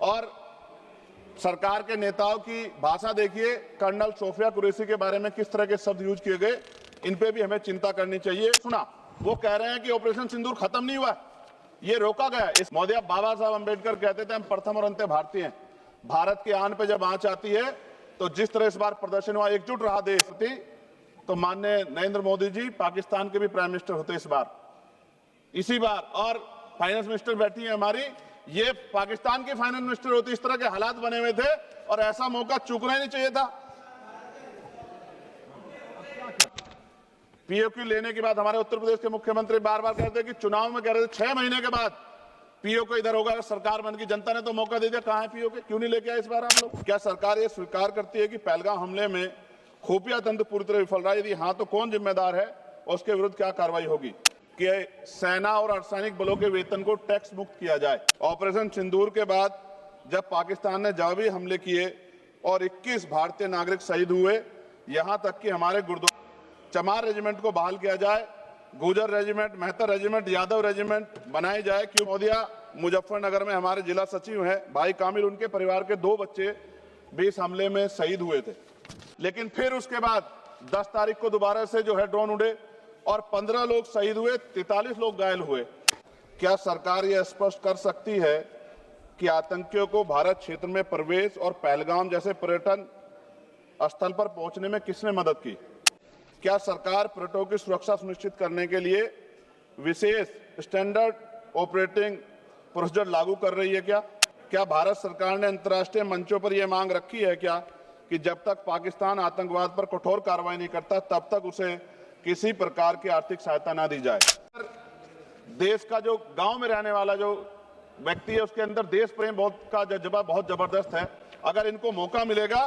और सरकार के नेताओं की भाषा देखिए, कर्नल सोफिया कुरैशी के बारे में किस तरह के शब्द यूज किए गए, इन पे भी हमें चिंता करनी चाहिए। सुना, वो कह रहे हैं कि ऑपरेशन सिंदूर खत्म नहीं हुआ, ये रोका गया। इस मोदी बाबा साहब अंबेडकर कहते थे हम प्रथम और अंत्य भारतीय हैं। भारत की आन पे जब आंच आती है तो जिस तरह इस बार प्रदर्शन हुआ, एकजुट रहा देश प्रति, तो माननीय नरेंद्र मोदी जी पाकिस्तान के भी प्राइम मिनिस्टर होते इसी बार, और फाइनेंस मिनिस्टर बैठी है हमारी, ये पाकिस्तान की फाइनेंस मिनिस्टर होती। इस तरह के हालात बने हुए थे और ऐसा मौका चूकना ही नहीं चाहिए था। पीओक्यू लेने के बाद हमारे उत्तर प्रदेश के मुख्यमंत्री बार बार कहते हैं कि चुनाव में कह रहे थे 6 महीने के बाद पीओक्यू इधर होगा, सरकार बन की, जनता ने तो मौका दे दिया, कहां है पीओक्यू, क्यों नहीं लेके आए इस बार आप लोग? क्या सरकार ये स्वीकार करती है कि पहलगाम हमले में खुफिया तंत्र पूरी तरह विफल रहा है? यदि हाँ, तो कौन जिम्मेदार है और उसके विरुद्ध क्या कार्रवाई होगी? कि सेना और अर्धसैनिक बलों के वेतन को टैक्स मुक्त किया जाए। ऑपरेशन सिंदूर के बाद जब पाकिस्तान ने जवाबी हमले किए और 21 भारतीय नागरिक शहीद हुए, यहां तक कि हमारे गुरुद्वारा चमार रेजिमेंट को बहाल किया जाए, गुजर रेजिमेंट, मेहतर रेजिमेंट, यादव रेजिमेंट बनाई जाए। क्यों? मोदिया मुजफ्फरनगर में हमारे जिला सचिव हैं भाई कामिल, उनके परिवार के 2 बच्चे भी इस हमले में शहीद हुए थे। लेकिन फिर उसके बाद 10 तारीख को दोबारा से जो है ड्रोन उड़े और 15 लोग शहीद हुए, 43 लोग घायल हुए। क्या सरकार यह स्पष्ट कर सकती है कि आतंकियों को भारत क्षेत्र में प्रवेश और पहलगाम जैसे पर्यटन स्थल पर पहुंचने में किसने मदद की? क्या सरकार पर्यटकों की सुरक्षा सुनिश्चित करने के लिए विशेष स्टैंडर्ड ऑपरेटिंग प्रोसीजर लागू कर रही है? क्या भारत सरकार ने अंतर्राष्ट्रीय मंचों पर यह मांग रखी है कि जब तक पाकिस्तान आतंकवाद पर कठोर कार्रवाई नहीं करता, तब तक उसे किसी प्रकार की आर्थिक सहायता ना दी जाए? देश का जो गांव में रहने वाला जो व्यक्ति है, उसके अंदर देश प्रेम का जज्बा बहुत जबरदस्त है। अगर इनको मौका मिलेगा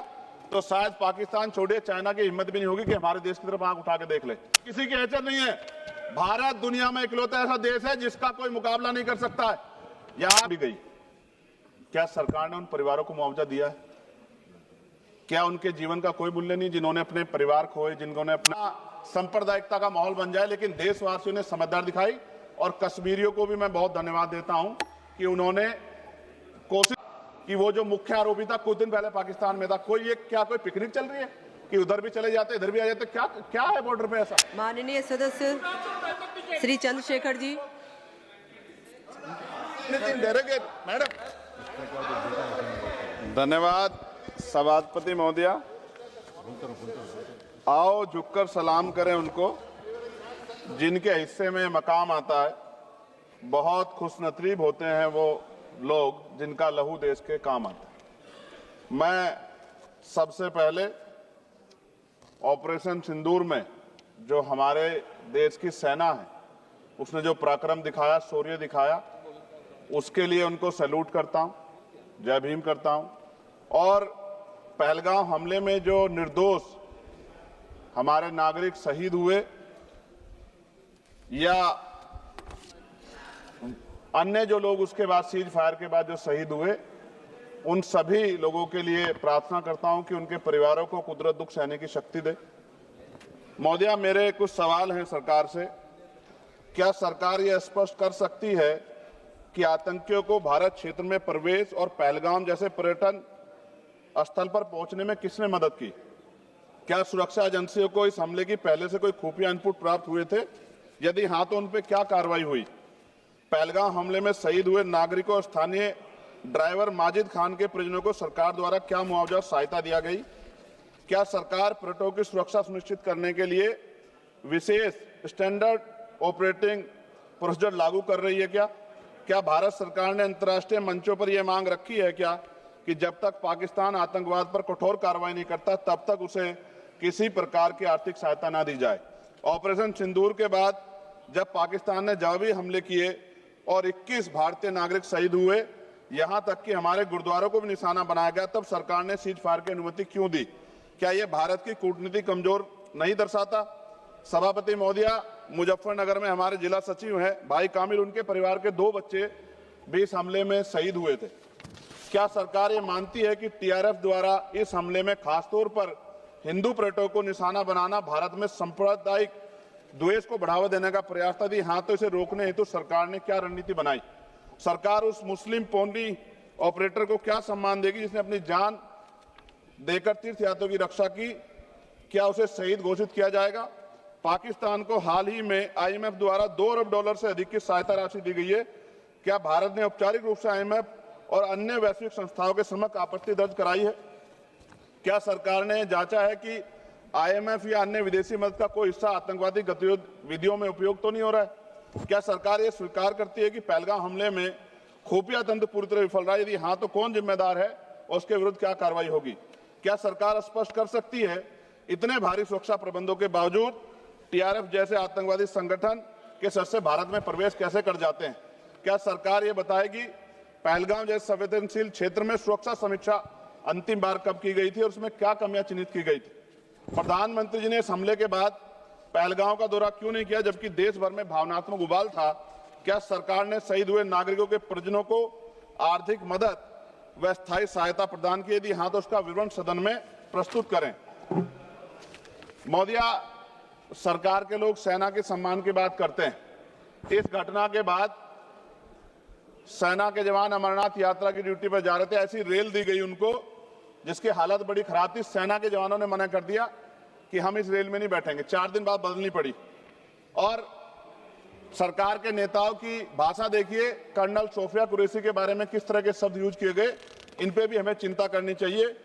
तो शायद पाकिस्तान छोड़िए, चाइना की हिम्मत भी नहीं होगी कि हमारे देश की तरफ आंख उठा के देख ले। किसी की हैसियत नहीं है। भारत दुनिया में इकलौता ऐसा देश है जिसका कोई मुकाबला नहीं कर सकता है। यहां भी गई, क्या सरकार ने उन परिवारों को मुआवजा दिया है? क्या उनके जीवन का कोई मूल्य नहीं, जिन्होंने अपने परिवार खोए, जिन्होंने अपना सांप्रदायिकता का माहौल बन जाए? लेकिन देशवासियों ने समझदारी दिखाई और कश्मीरियों को भी मैं बहुत धन्यवाद देता हूं कि उन्होंने कोशिश कि वो जो मुख्य आरोपी था कुछ दिन पहले पाकिस्तान में था, कोई पिकनिक चल रही है कि उधर भी चले जाते इधर भी आ जाते? क्या है बॉर्डर पे ऐसा? माननीय सदस्य श्री चंद्रशेखर जी। मैडम धन्यवाद। सभापति महोदया, आओ झुककर सलाम करें उनको जिनके हिस्से में मकाम आता है। बहुत खुशनसीब होते हैं वो लोग जिनका लहू देश के काम आता है। मैं सबसे पहले ऑपरेशन सिंदूर में जो हमारे देश की सेना है, उसने जो पराक्रम दिखाया, शौर्य दिखाया, उसके लिए उनको सैल्यूट करता हूं, जय भीम करता हूं। और पहलगाम हमले में जो निर्दोष हमारे नागरिक शहीद हुए या अन्य जो लोग उसके बाद सीज फायर के बाद जो शहीद हुए, उन सभी लोगों के लिए प्रार्थना करता हूं कि उनके परिवारों को कुदरत दुख सहने की शक्ति दे। महोदया, मेरे कुछ सवाल हैं सरकार से। क्या सरकार यह स्पष्ट कर सकती है कि आतंकियों को भारत क्षेत्र में प्रवेश और पहलगाम जैसे पर्यटन स्थल पर पहुंचने में किसने मदद की? क्या सुरक्षा एजेंसियों को इस हमले की पहले से कोई खुफिया इनपुट प्राप्त हुए थे? यदि हाँ, तो उन पर क्या कार्रवाई हुई? पहलगाम हमले में शहीद हुए नागरिकों और स्थानीय ड्राइवर माजिद खान के परिजनों को सरकार द्वारा क्या मुआवजा सहायता दिया गई? क्या सरकार पर्यटकों की सुरक्षा सुनिश्चित करने के लिए विशेष स्टैंडर्ड ऑपरेटिंग प्रोसीजर लागू कर रही है? क्या भारत सरकार ने अंतर्राष्ट्रीय मंचों पर यह मांग रखी है कि जब तक पाकिस्तान आतंकवाद पर कठोर कार्रवाई नहीं करता, तब तक उसे किसी प्रकार की आर्थिक सहायता न दी जाए? ऑपरेशन सिंदूर के बाद जब पाकिस्तान ने जवाबी हमले किए और 21 भारतीय नागरिक शहीद हुए, यहां तक कि हमारे गुरुद्वारों को भी निशाना बनाया गया, तब सरकार ने सीज फायर की अनुमति क्यों दी? क्या यह भारत की कूटनीति कमजोर नहीं दर्शाता? सभापति महोदया, मुजफ्फरनगर में हमारे जिला सचिव हैं भाई कामिल, उनके परिवार के 2 बच्चे भी इस हमले में शहीद हुए थे। क्या सरकार ये मानती है कि टीआरएफ द्वारा इस हमले में खासतौर पर हिंदू पर्यटकों को निशाना बनाना भारत में सांप्रदायिक द्वेष को बढ़ावा देने का प्रयास था? यदि हाँ, तो इसे रोकने हेतु सरकार ने क्या रणनीति बनाई? सरकार उस मुस्लिम पौनी ऑपरेटर को क्या सम्मान देगी जिसने अपनी जान देकर तीर्थ यात्रियों की रक्षा की? क्या उसे शहीद घोषित किया जाएगा? पाकिस्तान को हाल ही में आईएमएफ द्वारा $2 अरब से अधिक की सहायता राशि दी गई है। क्या भारत ने औपचारिक रूप से आईएमएफ और अन्य वैश्विक संस्थाओं के समक्ष आपत्ति दर्ज कराई है? क्या सरकार ने जांचा है कि आईएमएफ या अन्य विदेशी मदद का कोई हिस्सा आतंकवादी गतिविधियों में उपयोग तो नहीं हो रहा है? क्या सरकार ये स्वीकार करती है कि पहलगाम हमले में खुफिया तंत्र पूरी तरह विफल रहा है? यदि हाँ, तो कौन जिम्मेदार है और उसके विरुद्ध क्या कार्रवाई होगी? क्या सरकार स्पष्ट कर सकती है इतने भारी सुरक्षा प्रबंधों के बावजूद टीआरएफ जैसे आतंकवादी संगठन के सदस्य भारत में प्रवेश कैसे कर जाते हैं? क्या सरकार ये बताएगी पहलगाम जैसे संवेदनशील क्षेत्र में सुरक्षा समीक्षा अंतिम बार कब की गई थी और उसमें क्या कमियां चिन्हित की गई थी? प्रधानमंत्री जी ने इस हमले के बाद पहलगाम का दौरा क्यों नहीं किया जबकि देश भर में भावनात्मक उबाल था? क्या सरकार ने शहीद हुए नागरिकों के परिजनों को आर्थिक मदद व स्थायी सहायता प्रदान की? यदि हाँ, तो उसका विवरण सदन में प्रस्तुत करें। मोदिया, सरकार के लोग सेना के सम्मान की बात करते हैं। इस घटना के बाद सेना के जवान अमरनाथ यात्रा की ड्यूटी पर जा रहे थे, ऐसी रेल दी गई उनको जिसकी हालत बड़ी खराब थी। सेना के जवानों ने मना कर दिया कि हम इस रेल में नहीं बैठेंगे। 4 दिन बाद बदलनी पड़ी। और सरकार के नेताओं की भाषा देखिए, कर्नल सोफिया कुरैशी के बारे में किस तरह के शब्द यूज किए गए, इन पे भी हमें चिंता करनी चाहिए।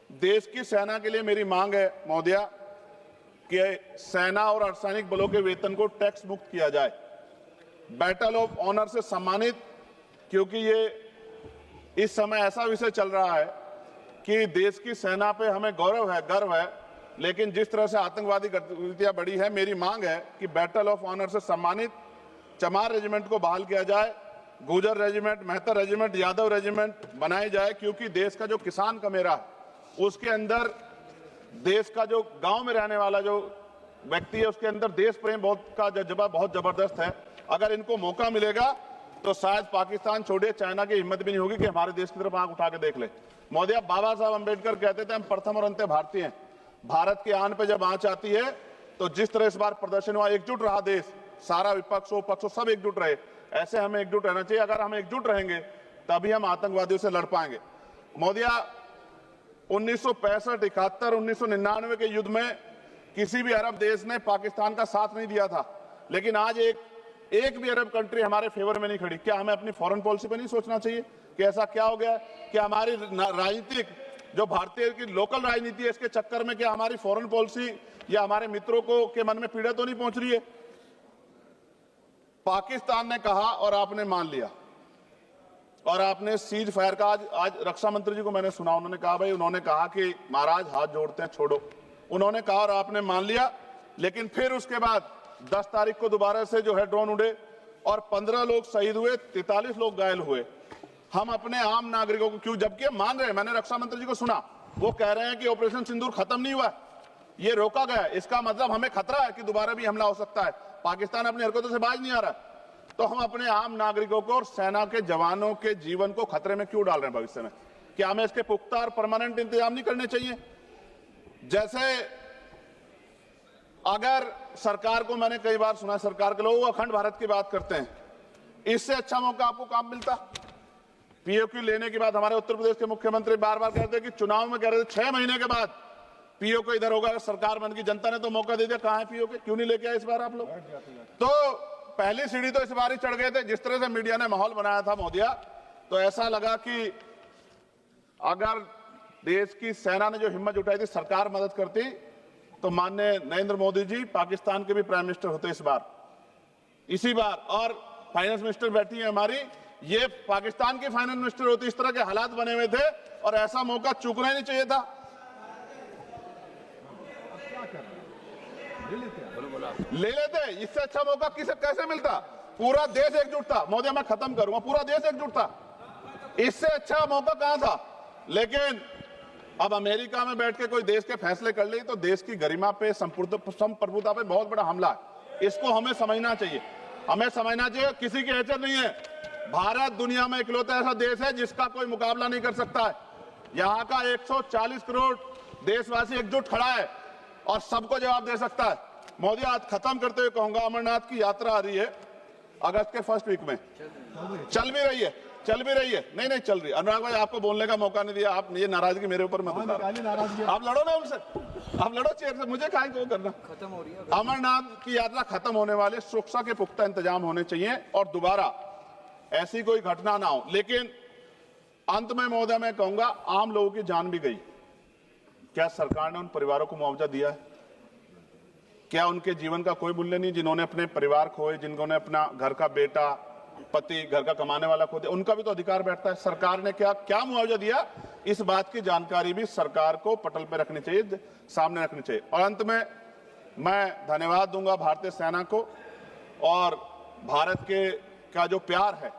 देश की सेना के लिए मेरी मांग है मोदिया कि सेना और अर्धसैनिक बलों के वेतन को टैक्स मुक्त किया जाए, बैटल ऑफ ऑनर से सम्मानित, क्योंकि ये इस समय ऐसा विषय चल रहा है कि देश की सेना पे हमें गौरव है, गर्व है, लेकिन जिस तरह से आतंकवादी गतिविधियां बढ़ी है, मेरी मांग है कि बैटल ऑफ ऑनर से सम्मानित चमार रेजिमेंट को बहाल किया जाए, गुजर रेजिमेंट, मेहतर रेजिमेंट, यादव रेजिमेंट बनाई जाए, क्योंकि देश का जो किसान का मेरा उसके अंदर देश का जो गांव में रहने वाला जो व्यक्ति है उसके अंदर देश प्रेम का जज्बा बहुत जबरदस्त है। अगर इनको मौका मिलेगा तो शायद पाकिस्तान छोड़िए, चाइना की हिम्मत भी नहीं होगी कि हमारे देश की तरफ आंख उठा के देख ले। मोदी, बाबा साहब अंबेडकर कहते थे हम प्रथम और अंत्य भारतीय हैं। भारत की आन पे जब आंच आती है तो जिस तरह इस बार प्रदर्शन हुआ, एकजुट रहा देश, सारा विपक्ष हो पक्ष हो सब एकजुट रहे, ऐसे हमें एकजुट रहना चाहिए। अगर हम एकजुट रहेंगे तभी हम आतंकवादियों से लड़ पाएंगे। मोदिया, 1965, 71, 1999 के युद्ध में किसी भी अरब देश ने पाकिस्तान का साथ नहीं दिया था, लेकिन आज एक भी अरब कंट्री हमारे फेवर में नहीं खड़ी। क्या हमें अपनी फॉरेन पॉलिसी पर नहीं सोचना चाहिए कि ऐसा क्या हो गया कि हमारी राजनीतिक जो भारतीय की लोकल राजनीति है, इसके चक्कर में क्या हमारी फॉरेन पॉलिसी या हमारे मित्रों को के मन में पीड़ा तो नहीं पहुंच रही है? पाकिस्तान ने कहा और आपने मान लिया, और आपने सीज फायर का आज रक्षा मंत्री जी को मैंने सुना, उन्होंने कहा भाई, उन्होंने कहा कि महाराज हाथ जोड़ते हैं, छोड़ो, उन्होंने कहा और आपने मान लिया। लेकिन फिर उसके बाद 10 तारीख को दोबारा से जो है ड्रोन उड़े और 15 लोग शहीद हुए, 43 लोग घायल हुए। हम अपने आम नागरिकों को क्यों, जबकि हम मान रहे हैं, मैंने रक्षा मंत्री जी को सुना, वो कह रहे हैं कि ऑपरेशन सिंदूर खत्म नहीं हुआ, ये रोका गया, इसका मतलब हमें खतरा है कि दोबारा भी हमला हो सकता है, पाकिस्तान अपनी हरकतों से बाज नहीं आ रहा। तो हम अपने आम नागरिकों को और सेना के जवानों के जीवन को खतरे में क्यों डाल रहे हैं भविष्य में? क्या हमें इसके पुख्ता और परमानेंट इंतजाम नहीं करने चाहिए? जैसे अगर सरकार को, मैंने कई बार सुना सरकार के लोग अखंड भारत की बात करते हैं, इससे अच्छा मौका आपको काम मिलता? पीओक्यू लेने के बाद हमारे उत्तर प्रदेश के मुख्यमंत्री बार बार कहते हैं कि चुनाव में कह रहे थे 6 महीने के बाद पीओक्यू इधर होगा, सरकार बन की, जनता ने तो मौका दे दिया, कहां है पीओक्यू? क्यों नहीं लेके आए इस बार आप लोग? तो पहली सीढ़ी तो इस बार ही चढ़ गए थे। जिस तरह से मीडिया ने माहौल बनाया था मोदिया, तो ऐसा लगा कि अगर देश की सेना ने जो हिम्मत जुटाई थी, सरकार मदद करती, तो माननीय नरेंद्र मोदी जी पाकिस्तान के भी प्राइम मिनिस्टर होते इस बार, इसी बार, और फाइनेंस मिनिस्टर बैठी है हमारी, ये पाकिस्तान की फाइनेंस मिनिस्टर होती। इस तरह के हालात बने हुए थे और ऐसा मौका चूकना ही नहीं चाहिए था। ले लेते, इससे अच्छा मौका कैसे मिलता? पूरा देश एकजुट था। मोदी, मैं खत्म करूंगा, पूरा देश एकजुट था, इससे अच्छा मौका कहां था? लेकिन अब अमेरिका में बैठ के कोई देश के फैसले कर ले तो देश की गरिमा पे, संप्रभुता पे बहुत बड़ा हमला है। इसको हमें समझना चाहिए, हमें समझना चाहिए किसी की हैसियत नहीं है। भारत दुनिया में इकलौता ऐसा देश है जिसका कोई मुकाबला नहीं कर सकता है। यहाँ का 140 करोड़ देशवासी एकजुट खड़ा है और सबको जवाब दे सकता है। मोदी, आज खत्म करते हुए कहूंगा, अमरनाथ की यात्रा आ रही है अगस्त के फर्स्ट वीक में, चल भी रही है। चल भी रही है, नहीं चल रही। अनुराग भाई आपको बोलने का मौका नहीं दिया, आप ये नाराजगी मेरे ऊपर मत उतारो। आप लड़ो ना उनसे, आप लड़ो चेयर से, मुझे काहे को करना। खत्म हो रही है अमरनाथ की यात्रा, खत्म होने वाले, सुरक्षा के पुख्ता इंतजाम होने चाहिए और दोबारा ऐसी कोई घटना ना हो। लेकिन अंत में महोदय मैं कहूंगा, आम लोगों की जान भी गई, क्या सरकार ने उन परिवारों को मुआवजा दिया है? क्या उनके जीवन का कोई मूल्य नहीं? जिन्होंने अपने परिवार खोए, जिन्होंने अपना घर का बेटा, पति, घर का कमाने वाला खो दिया, उनका भी तो अधिकार बैठता है। सरकार ने क्या मुआवजा दिया, इस बात की जानकारी भी सरकार को पटल पर रखनी चाहिए, सामने रखनी चाहिए। और अंत में मैं धन्यवाद दूंगा भारतीय सेना को और भारत के का जो प्यार है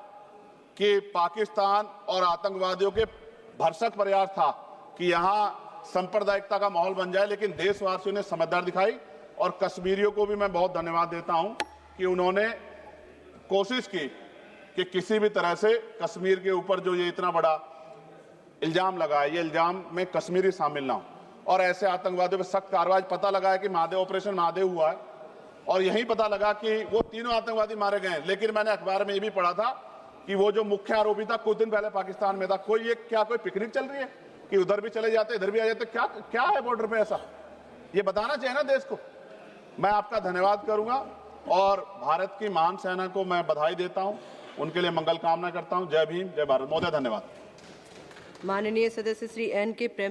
कि पाकिस्तान और आतंकवादियों के भरसक प्रयास था कि यहां सांप्रदायिकता का माहौल बन जाए, लेकिन देशवासियों ने समझदारी दिखाई। और कश्मीरियों को भी मैं बहुत धन्यवाद देता हूं कि उन्होंने कोशिश की कि किसी भी तरह से कश्मीर के ऊपर जो ये इतना बड़ा इल्जाम लगा है, ये इल्जाम में कश्मीरी शामिल ना हो और ऐसे आतंकवादियों पर सख्त कार्रवाई। पता लगा है कि महादेव, ऑपरेशन महादेव हुआ है और यही पता लगा कि वो तीनों आतंकवादी मारे गए हैं। लेकिन मैंने अखबार में ये भी पढ़ा था कि वो जो मुख्य आरोपी था कुछ दिन पहले पाकिस्तान में था। कोई पिकनिक चल रही है कि उधर भी चले जाते, इधर भी आ जाते? क्या है बॉर्डर पे ऐसा? ये बताना चाहिए ना देश को। मैं आपका धन्यवाद करूंगा और भारत की महान सेना को मैं बधाई देता हूं, उनके लिए मंगल कामना करता हूं। जय भीम, जय भारत। महोदय धन्यवाद। माननीय सदस्य श्री एन के प्रेम